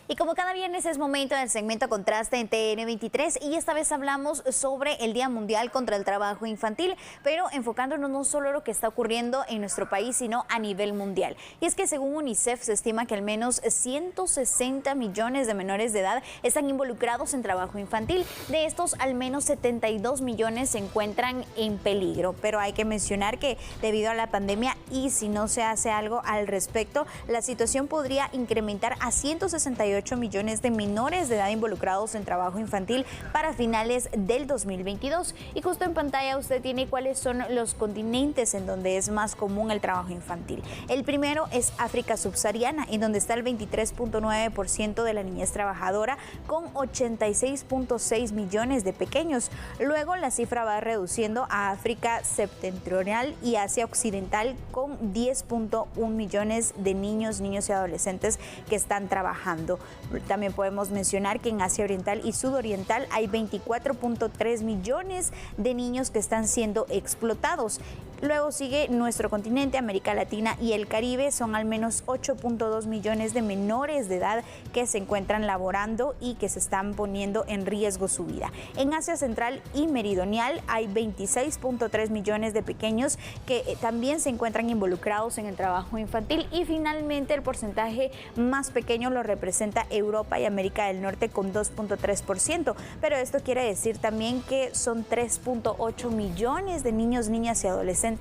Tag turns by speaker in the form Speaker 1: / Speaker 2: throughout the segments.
Speaker 1: Y como cada viernes es momento del segmento Contraste en TN23 y esta vez hablamos sobre el Día Mundial contra el Trabajo Infantil, pero enfocándonos no solo en lo que está ocurriendo en nuestro país, sino a nivel mundial. Y es que según UNICEF se estima que al menos 160 millones de menores de edad están involucrados en trabajo infantil. De estos, al menos 72 millones se encuentran en peligro. Pero hay que mencionar que debido a la pandemia y si no se hace algo al respecto, la situación podría incrementar a 168 millones de menores de edad involucrados en trabajo infantil para finales del 2022. Y justo en pantalla usted tiene cuáles son los continentes en donde es más común el trabajo infantil. El primero es África subsahariana, en donde está el 23.9% de la niñez trabajadora, con 86.6 millones de pequeños. Luego la cifra va reduciendo a África septentrional y Asia occidental, con 10.1 millones de niños y adolescentes que están trabajando. También podemos mencionar que en Asia Oriental y Sudoriental hay 24.3 millones de niños que están siendo explotados. Luego sigue nuestro continente, América Latina y el Caribe. Son al menos 8.2 millones de menores de edad que se encuentran laborando y que se están poniendo en riesgo su vida. En Asia Central y Meridional hay 26.3 millones de pequeños que también se encuentran involucrados en el trabajo infantil. Y finalmente el porcentaje más pequeño lo representa Europa y América del Norte con 2.3%. Pero esto quiere decir también que son 3.8 millones de niños, niñas y adolescentes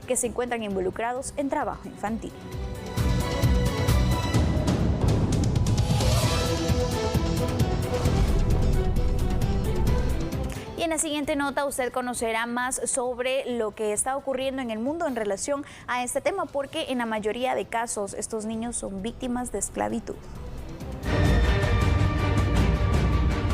Speaker 1: que se encuentran involucrados en trabajo infantil. Y en la siguiente nota usted conocerá más sobre lo que está ocurriendo en el mundo en relación a este tema, porque en la mayoría de casos estos niños son víctimas de esclavitud.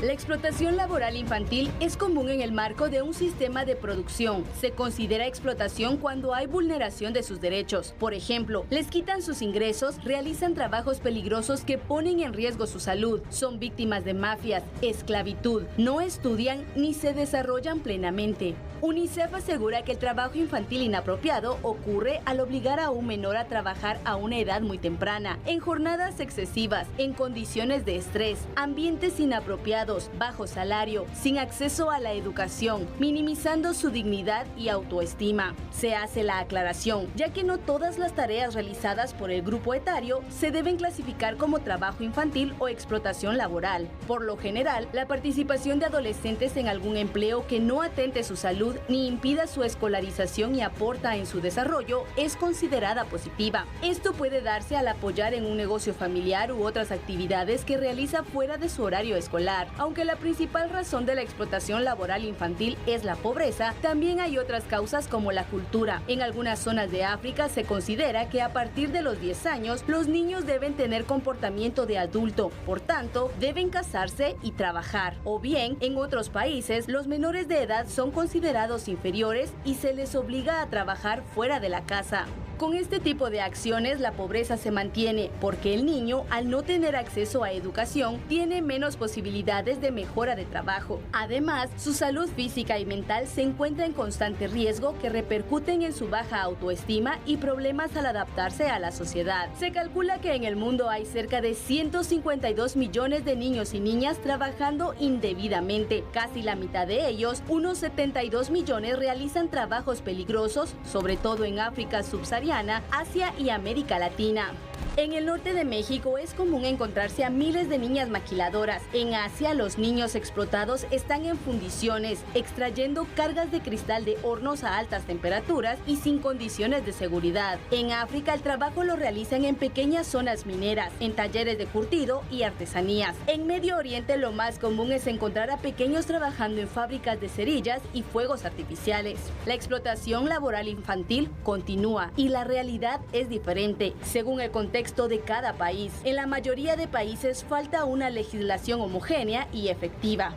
Speaker 2: La explotación laboral infantil es común en el marco de un sistema de producción. Se considera explotación cuando hay vulneración de sus derechos. Por ejemplo, les quitan sus ingresos, realizan trabajos peligrosos que ponen en riesgo su salud, son víctimas de mafias, esclavitud, no estudian ni se desarrollan plenamente. UNICEF asegura que el trabajo infantil inapropiado ocurre al obligar a un menor a trabajar a una edad muy temprana, en jornadas excesivas, en condiciones de estrés, ambientes inapropiados, bajo salario, sin acceso a la educación, minimizando su dignidad y autoestima. Se hace la aclaración, ya que no todas las tareas realizadas por el grupo etario se deben clasificar como trabajo infantil o explotación laboral. Por lo general, la participación de adolescentes en algún empleo que no atente su salud ni impida su escolarización y aporta en su desarrollo es considerada positiva. Esto puede darse al apoyar en un negocio familiar u otras actividades que realiza fuera de su horario escolar. Aunque la principal razón de la explotación laboral infantil es la pobreza, también hay otras causas como la cultura. En algunas zonas de África se considera que a partir de los 10 años los niños deben tener comportamiento de adulto, por tanto deben casarse y trabajar. O bien, en otros países los menores de edad son considerados inferiores y se les obliga a trabajar fuera de la casa. Con este tipo de acciones la pobreza se mantiene porque el niño, al no tener acceso a educación, tiene menos posibilidades de mejora de trabajo. Además, su salud física y mental se encuentra en constante riesgo que repercuten en su baja autoestima y problemas al adaptarse a la sociedad. Se calcula que en el mundo hay cerca de 152 millones de niños y niñas trabajando indebidamente. Casi la mitad de ellos, unos 72 millones, realizan trabajos peligrosos, sobre todo en África subsahariana, Asia y América Latina. En el norte de México es común encontrarse a miles de niñas maquiladoras. En Asia, los niños explotados están en fundiciones, extrayendo cargas de cristal de hornos a altas temperaturas y sin condiciones de seguridad. En África, el trabajo lo realizan en pequeñas zonas mineras, en talleres de curtido y artesanías. En Medio Oriente, lo más común es encontrar a pequeños trabajando en fábricas de cerillas y fuegos artificiales. La explotación laboral infantil continúa y la realidad es diferente, según el contexto de cada país. En la mayoría de países falta una legislación homogénea y efectiva.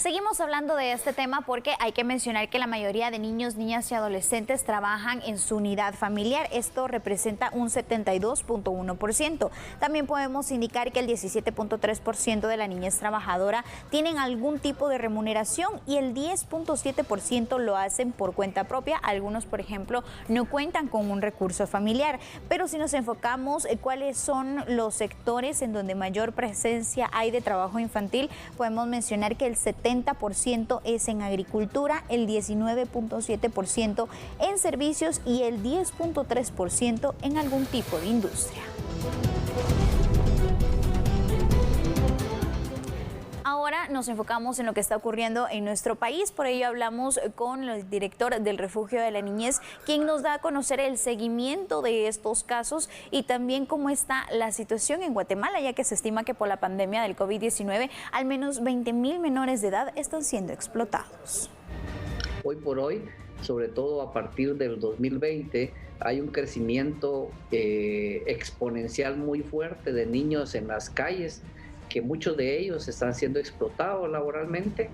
Speaker 1: Seguimos hablando de este tema porque hay que mencionar que la mayoría de niños, niñas y adolescentes trabajan en su unidad familiar. Esto representa un 72.1%. También podemos indicar que el 17.3% de la niñez trabajadora tienen algún tipo de remuneración y el 10.7% lo hacen por cuenta propia. Algunos, por ejemplo, no cuentan con un recurso familiar. Pero si nos enfocamos en cuáles son los sectores en donde mayor presencia hay de trabajo infantil, podemos mencionar que el 70% es en agricultura, el 19.7% en servicios y el 10.3% en algún tipo de industria. Ahora nos enfocamos en lo que está ocurriendo en nuestro país, por ello hablamos con el director del Refugio de la Niñez, quien nos da a conocer el seguimiento de estos casos y también cómo está la situación en Guatemala, ya que se estima que por la pandemia del COVID-19 al menos 20,000 menores de edad están siendo explotados.
Speaker 3: Hoy por hoy, sobre todo a partir del 2020, hay un crecimiento exponencial muy fuerte de niños en las calles, que muchos de ellos están siendo explotados laboralmente,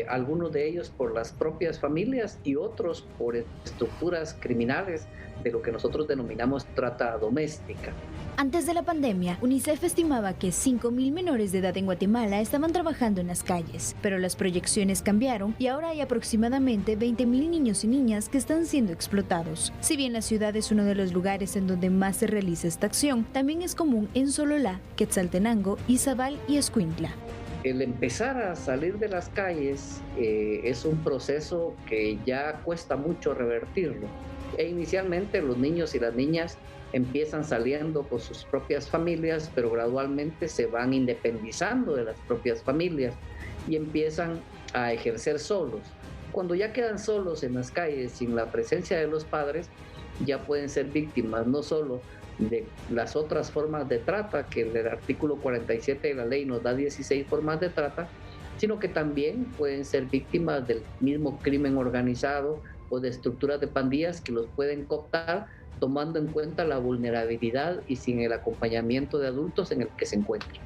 Speaker 3: algunos de ellos por las propias familias y otros por estructuras criminales de lo que nosotros denominamos trata doméstica.
Speaker 2: Antes de la pandemia, UNICEF estimaba que 5,000 menores de edad en Guatemala estaban trabajando en las calles, pero las proyecciones cambiaron y ahora hay aproximadamente 20,000 niños y niñas que están siendo explotados. Si bien la ciudad es uno de los lugares en donde más se realiza esta acción, también es común en Sololá, Quetzaltenango, Izabal y Escuintla.
Speaker 3: El empezar a salir de las calles es un proceso que ya cuesta mucho revertirlo. Inicialmente los niños y las niñas empiezan saliendo con sus propias familias, pero gradualmente se van independizando de las propias familias y empiezan a ejercer solos. Cuando ya quedan solos en las calles sin la presencia de los padres, ya pueden ser víctimas no solo de las otras formas de trata, que el artículo 47 de la ley nos da 16 formas de trata, sino que también pueden ser víctimas del mismo crimen organizado o de estructuras de pandillas que los pueden cooptar, tomando en cuenta la vulnerabilidad y sin el acompañamiento de adultos en el que se encuentran.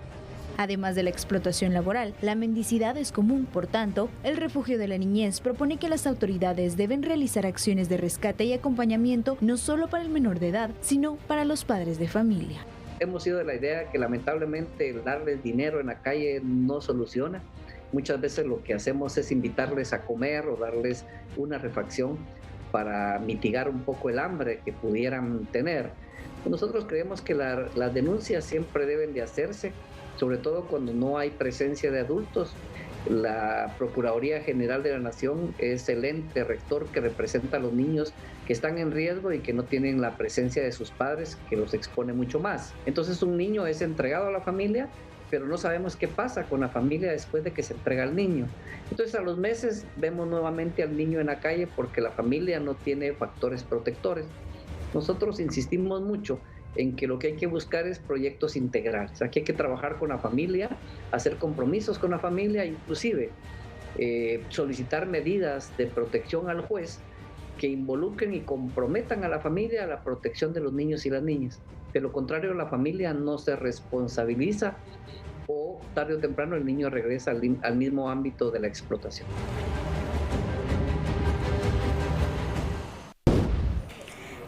Speaker 2: Además de la explotación laboral, la mendicidad es común. Por tanto, el Refugio de la Niñez propone que las autoridades deben realizar acciones de rescate y acompañamiento no solo para el menor de edad, sino para los padres de familia.
Speaker 3: Hemos sido de la idea que lamentablemente el darles dinero en la calle no soluciona. Muchas veces lo que hacemos es invitarles a comer o darles una refacción para mitigar un poco el hambre que pudieran tener. Nosotros creemos que las denuncias siempre deben de hacerse, sobre todo cuando no hay presencia de adultos. La Procuraduría General de la Nación es el ente rector que representa a los niños que están en riesgo y que no tienen la presencia de sus padres, que los expone mucho más. Entonces un niño es entregado a la familia, pero no sabemos qué pasa con la familia después de que se entrega al niño. Entonces a los meses vemos nuevamente al niño en la calle porque la familia no tiene factores protectores. Nosotros insistimos mucho en que lo que hay que buscar es proyectos integrales. Aquí hay que trabajar con la familia, hacer compromisos con la familia, inclusive solicitar medidas de protección al juez que involucren y comprometan a la familia a la protección de los niños y las niñas. De lo contrario, la familia no se responsabiliza o tarde o temprano el niño regresa al mismo ámbito de la explotación.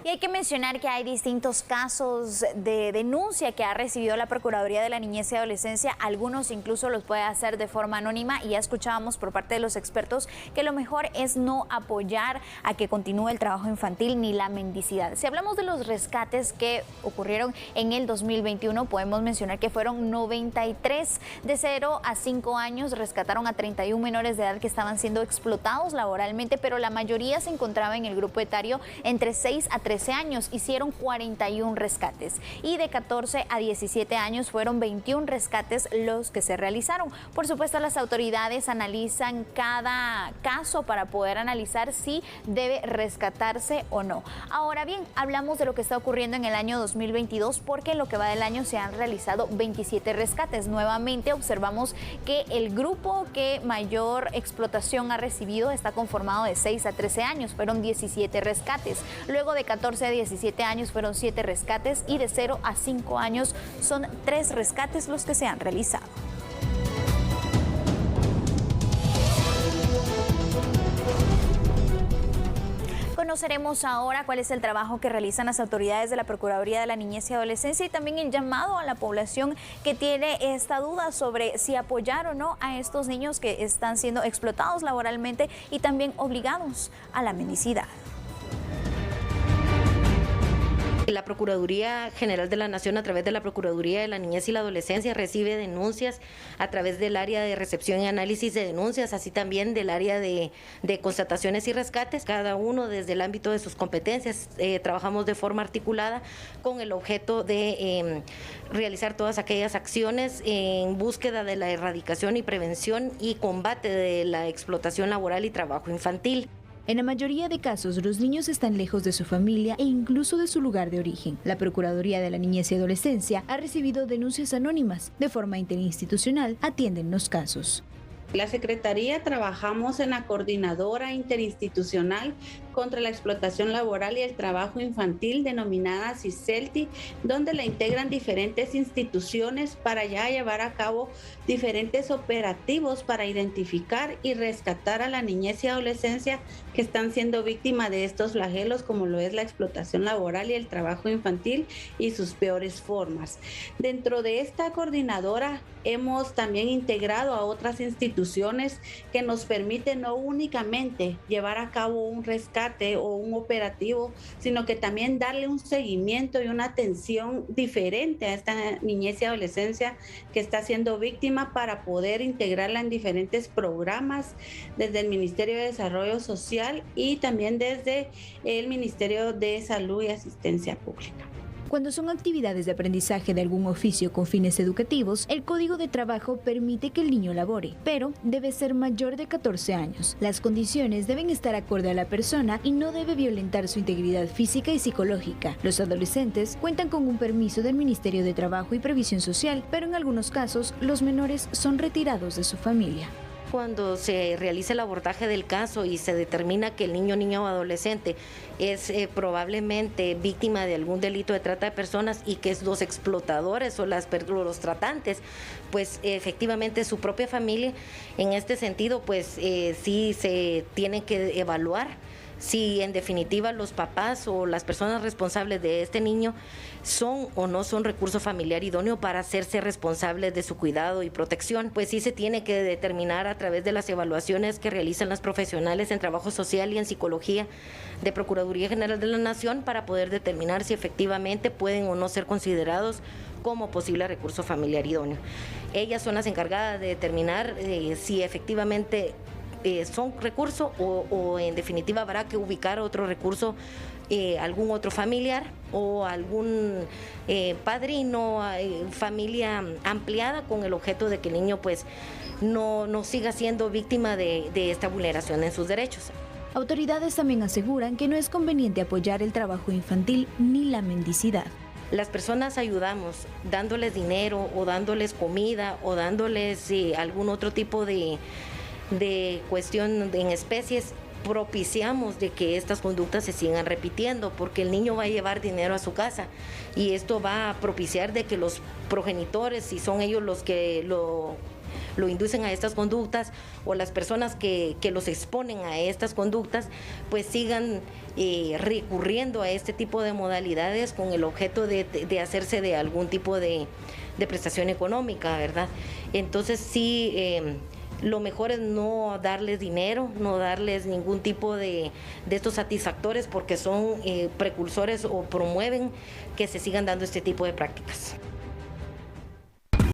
Speaker 1: Y hay que mencionar que hay distintos casos de denuncia que ha recibido la Procuraduría de la Niñez y Adolescencia. Algunos incluso los puede hacer de forma anónima y ya escuchábamos por parte de los expertos que lo mejor es no apoyar a que continúe el trabajo infantil ni la mendicidad. Si hablamos de los rescates que ocurrieron en el 2021, podemos mencionar que fueron 93 de 0 a 5 años. Rescataron a 31 menores de edad que estaban siendo explotados laboralmente, pero la mayoría se encontraba en el grupo etario entre 6 a 13 años. Hicieron 41 rescates y de 14 a 17 años fueron 21 rescates los que se realizaron. Por supuesto, las autoridades analizan cada caso para poder analizar si debe rescatarse o no. Ahora bien, hablamos de lo que está ocurriendo en el año 2022 porque en lo que va del año se han realizado 27 rescates. Nuevamente observamos que el grupo que mayor explotación ha recibido está conformado de 6 a 13 años. Fueron 17 rescates. Luego de 14 a 17 años fueron 7 rescates y de 0 a 5 años son 3 rescates los que se han realizado. conoceremos ahora cuál es el trabajo que realizan las autoridades de la Procuraduría de la Niñez y Adolescencia y también el llamado a la población que tiene esta duda sobre si apoyar o no a estos niños que están siendo explotados laboralmente y también obligados a la mendicidad.
Speaker 4: La Procuraduría General de la Nación, a través de la Procuraduría de la Niñez y la Adolescencia, recibe denuncias a través del área de recepción y análisis de denuncias, así también del área de constataciones y rescates, cada uno desde el ámbito de sus competencias. Trabajamos de forma articulada con el objeto de realizar todas aquellas acciones en búsqueda de la erradicación y prevención y combate de la explotación laboral y trabajo infantil.
Speaker 2: En la mayoría de casos, los niños están lejos de su familia e incluso de su lugar de origen. La Procuraduría de la Niñez y Adolescencia ha recibido denuncias anónimas. De forma interinstitucional, atienden los casos.
Speaker 5: La Secretaría trabajamos en la Coordinadora Interinstitucional contra la Explotación Laboral y el Trabajo Infantil, denominada CISELTI, donde la integran diferentes instituciones para ya llevar a cabo diferentes operativos para identificar y rescatar a la niñez y adolescencia que están siendo víctimas de estos flagelos, como lo es la explotación laboral y el trabajo infantil y sus peores formas. Dentro de esta coordinadora hemos también integrado a otras instituciones que nos permiten no únicamente llevar a cabo un rescate o un operativo, sino que también darle un seguimiento y una atención diferente a esta niñez y adolescencia que está siendo víctima, para poder integrarla en diferentes programas desde el Ministerio de Desarrollo Social y también desde el Ministerio de Salud y Asistencia Pública.
Speaker 2: Cuando son actividades de aprendizaje de algún oficio con fines educativos, el Código de Trabajo permite que el niño labore, pero debe ser mayor de 14 años. Las condiciones deben estar acorde a la persona y no debe violentar su integridad física y psicológica. Los adolescentes cuentan con un permiso del Ministerio de Trabajo y Previsión Social, pero en algunos casos los menores son retirados de su familia.
Speaker 4: Cuando se realiza el abordaje del caso y se determina que el niño o adolescente es probablemente víctima de algún delito de trata de personas y que los explotadores o los tratantes, pues efectivamente su propia familia, en este sentido, pues sí se tiene que evaluar si en definitiva los papás o las personas responsables de este niño son o no son recurso familiar idóneo para hacerse responsables de su cuidado y protección. Pues sí se tiene que determinar a través de las evaluaciones que realizan las profesionales en trabajo social y en psicología de Procuraduría General de la Nación, para poder determinar si efectivamente pueden o no ser considerados como posible recurso familiar idóneo. Ellas son las encargadas de determinar si efectivamente son recursos o en definitiva habrá que ubicar otro recurso, algún otro familiar o algún padrino, familia ampliada, con el objeto de que el niño pues no siga siendo víctima de esta vulneración en sus derechos.
Speaker 2: Autoridades también aseguran que no es conveniente apoyar el trabajo infantil ni la mendicidad.
Speaker 4: Las personas ayudamos dándoles dinero o dándoles comida o dándoles algún otro tipo de cuestión en especies. Propiciamos de que estas conductas se sigan repitiendo, porque el niño va a llevar dinero a su casa y esto va a propiciar de que los progenitores, si son ellos los que lo inducen a estas conductas, o las personas que los exponen a estas conductas, pues sigan recurriendo a este tipo de modalidades con el objeto de hacerse de algún tipo de prestación económica, ¿verdad? Entonces sí, lo mejor es no darles dinero, no darles ningún tipo de estos satisfactores, porque son precursores o promueven que se sigan dando este tipo de prácticas.